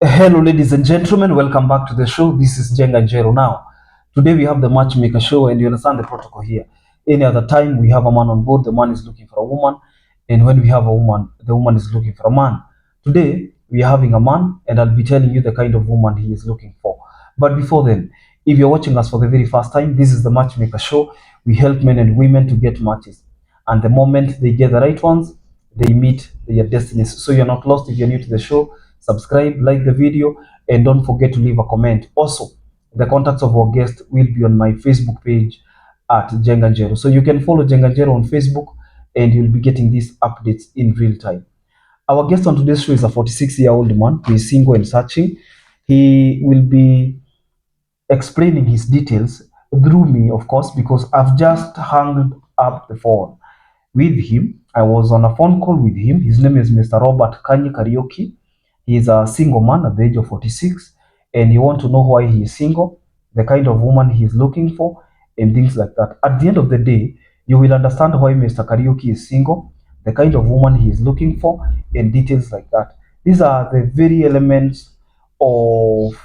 Hello, ladies and gentlemen. Welcome back to the show. This is Jenga Njero. Now, today we have the Matchmaker show, and you understand the protocol here. Any other time we have a man on board, the man is looking for a woman, and when we have a woman, the woman is looking for a man. Today we are having a man, and I'll be telling you the kind of woman he is looking for. But before then, if you're watching us for the very first time, this is the Matchmaker show. We help men and women to get matches, and the moment they get the right ones, they meet their destinies. So you're not lost if you're new to the show. Subscribe, like the video, and don't forget to leave a comment. Also, the contacts of our guest will be on my Facebook page at Jenganjero. So you can follow Jenganjero on Facebook and you'll be getting these updates in real time. Our guest on today's show is a 46-year-old man who is single and searching. He will be explaining his details through me, of course, because I've just hung up the phone with him. I was on a phone call with him. His name is Mr. Robert Kanyi Kariuki. He is a single man at the age of 46, and you want to know why he is single, the kind of woman he is looking for, and things like that. At the end of the day, you will understand why Mr. Kariuki is single, the kind of woman he is looking for, and details like that. These are the very elements of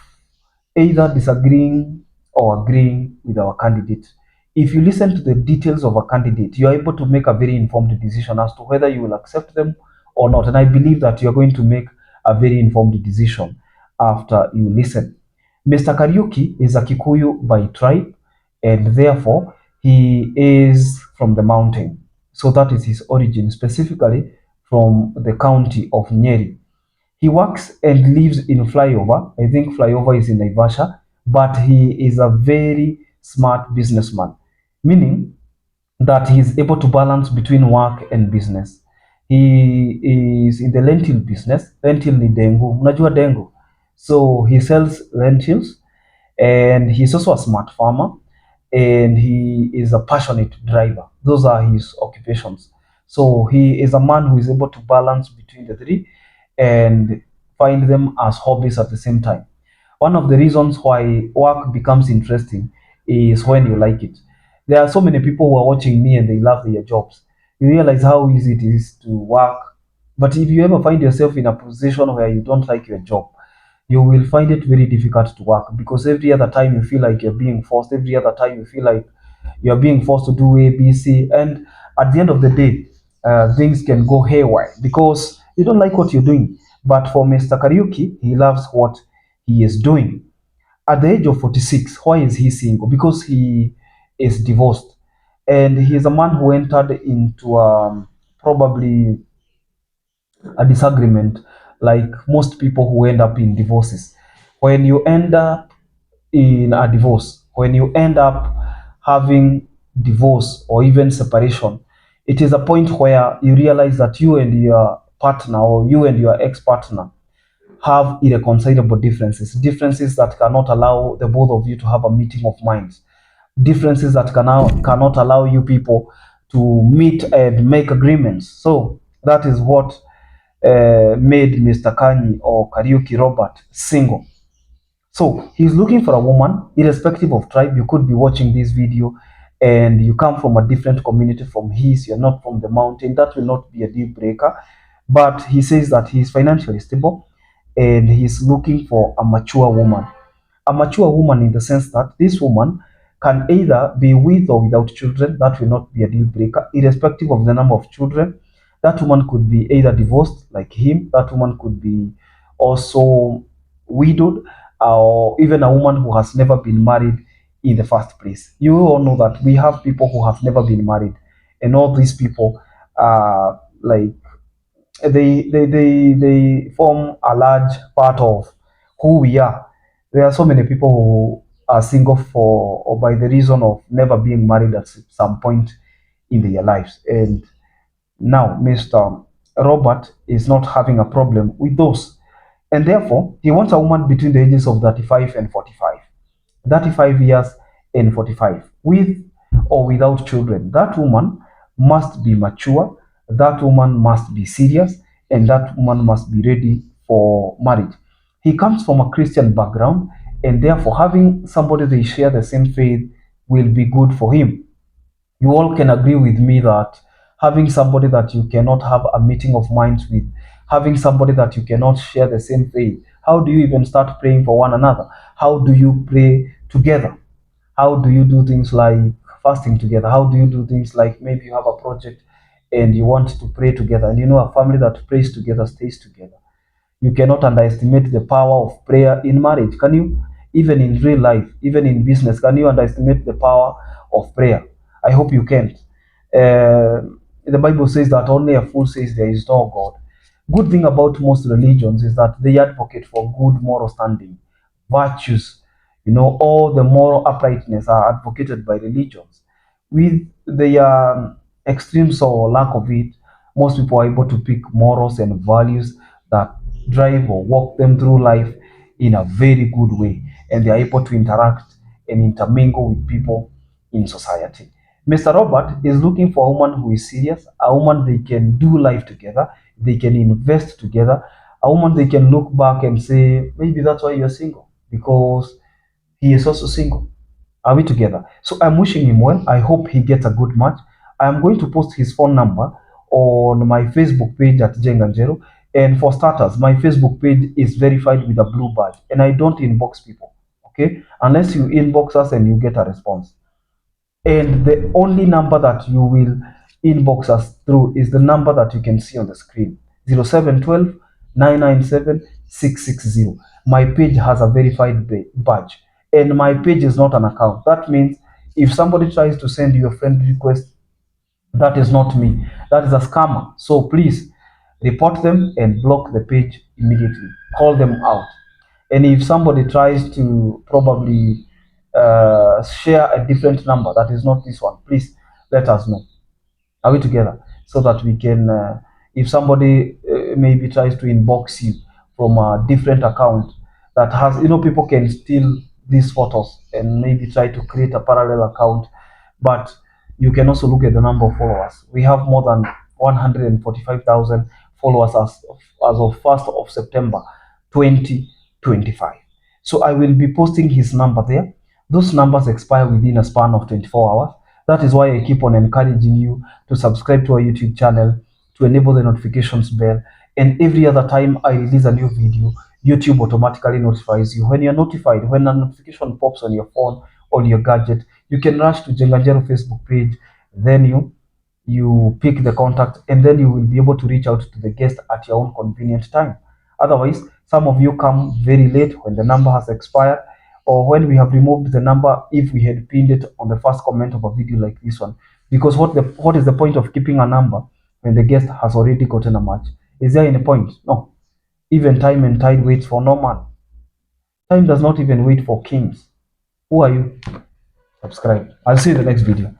either disagreeing or agreeing with our candidate. If you listen to the details of a candidate, you are able to make a very informed decision as to whether you will accept them or not. And I believe that you are going to make a very informed decision after you listen. Mr. Kariuki is a Kikuyu by tribe, and therefore he is from the mountain. So that is his origin, specifically from the county of Nyeri. He works and lives in Flyover. I think Flyover is in Naivasha, but he is a very smart businessman, meaning that he is able to balance between work and business. He is in the lentil business. Lentil ni dengu. Unajua dengu? So he sells lentils, and he's also a smart farmer, and he is a passionate driver. Those are his occupations. So he is a man who is able to balance between the three and find them as hobbies at the same time. One of the reasons why work becomes interesting is when you like it. There are so many people who are watching me and they love their jobs. You realize how easy it is to work. But if you ever find yourself in a position where you don't like your job, you will find it very difficult to work, because every other time you feel like you're being forced, every other time you feel like you're being forced to do A, B, C, and at the end of the day, things can go haywire because you don't like what you're doing. But for Mr. Kariuki, he loves what he is doing. At the age of 46, why is he single? Because he is divorced, and he is a man who entered into probably a disagreement, like most people who end up in divorces. When you end up in a divorce, when you end up having divorce or even separation, it is a point where you realize that you and your partner or you and your ex-partner have irreconcilable differences, differences that cannot allow the both of you to have a meeting of minds, differences that cannot allow you people to meet and make agreements. So that is what made Mr. Kanyi or Kariuki Robert single. So he's looking for a woman, irrespective of tribe. You could be watching this video and you come from a different community from his, you're not from the mountain. That will not be a deal breaker. But he says that he's financially stable and he's looking for a mature woman. A mature woman in the sense that this woman can either be with or without children. That will not be a deal breaker, irrespective of the number of children. That woman could be either divorced like him, that woman could be also widowed, or even a woman who has never been married in the first place. You all know that we have people who have never been married, and all these people are like they form a large part of who we are. There are so many people who are single for or by the reason of never being married at some point in their lives. And now Mr. Robert is not having a problem with those. And therefore, he wants a woman between the ages of 35 and 45. 35 years and 45, with or without children. That woman must be mature, that woman must be serious, and that woman must be ready for marriage. He comes from a Christian background, and therefore, having somebody they share the same faith will be good for him. You all can agree with me that having somebody that you cannot have a meeting of minds with, having somebody that you cannot share the same faith, How do you even start praying for one another? How do you pray together? How do you do things like fasting together? How do you do things like maybe you have a project and you want to pray together? And you know, a family that prays together stays together. You cannot underestimate the power of prayer in marriage. Can you? Even in real life, even in business, can you underestimate the power of prayer? I hope you can't. The Bible says that only a fool says there is no God. Good thing about most religions is that they advocate for good moral standing, virtues. You know, all the moral uprightness are advocated by religions. With the extremes or lack of it, most people are able to pick morals and values that drive or walk them through life in a very good way, and they are able to interact and intermingle with people in society. Mr. Robert is looking for a woman who is serious, a woman they can do life together, they can invest together, a woman they can look back and say, maybe that's why you're single, because he is also single. Are we together? So I'm wishing him well. I hope he gets a good match. I'm going to post his phone number on my Facebook page at Jenganjero. And for starters, my Facebook page is verified with a blue badge, and I don't inbox people. Okay, unless you inbox us and you get a response. And the only number that you will inbox us through is the number that you can see on the screen, 0712 997 660. My page has a verified badge, and my page is not an account. That means if somebody tries to send you a friend request, that is not me. That is a scammer. So please report them and block the page immediately. Call them out. And if somebody tries to probably share a different number that is not this one, please let us know. Are we together? So that we can, if somebody maybe tries to inbox you from a different account that has, you know, people can steal these photos and maybe try to create a parallel account, but you can also look at the number of followers. We have more than 145,000 followers as of 1st of September 2025. So I will be posting his number there. Those numbers expire within a span of 24 hours. That is why I keep on encouraging you to subscribe to our YouTube channel, to enable the notifications bell, and every other time I release a new video, YouTube automatically notifies you. When you're notified, when a notification pops on your phone, on your gadget, you can rush to Jenganjero Facebook page, then you pick the contact, and then you will be able to reach out to the guest at your own convenient time. Otherwise, some of you come very late when the number has expired, or when we have removed the number if we had pinned it on the first comment of a video like this one. Because what is the point of keeping a number when the guest has already gotten a match? Is there any point? No. Even time and tide waits for no man. Time does not even wait for kings. Who are you? Subscribe. I'll see you in the next video.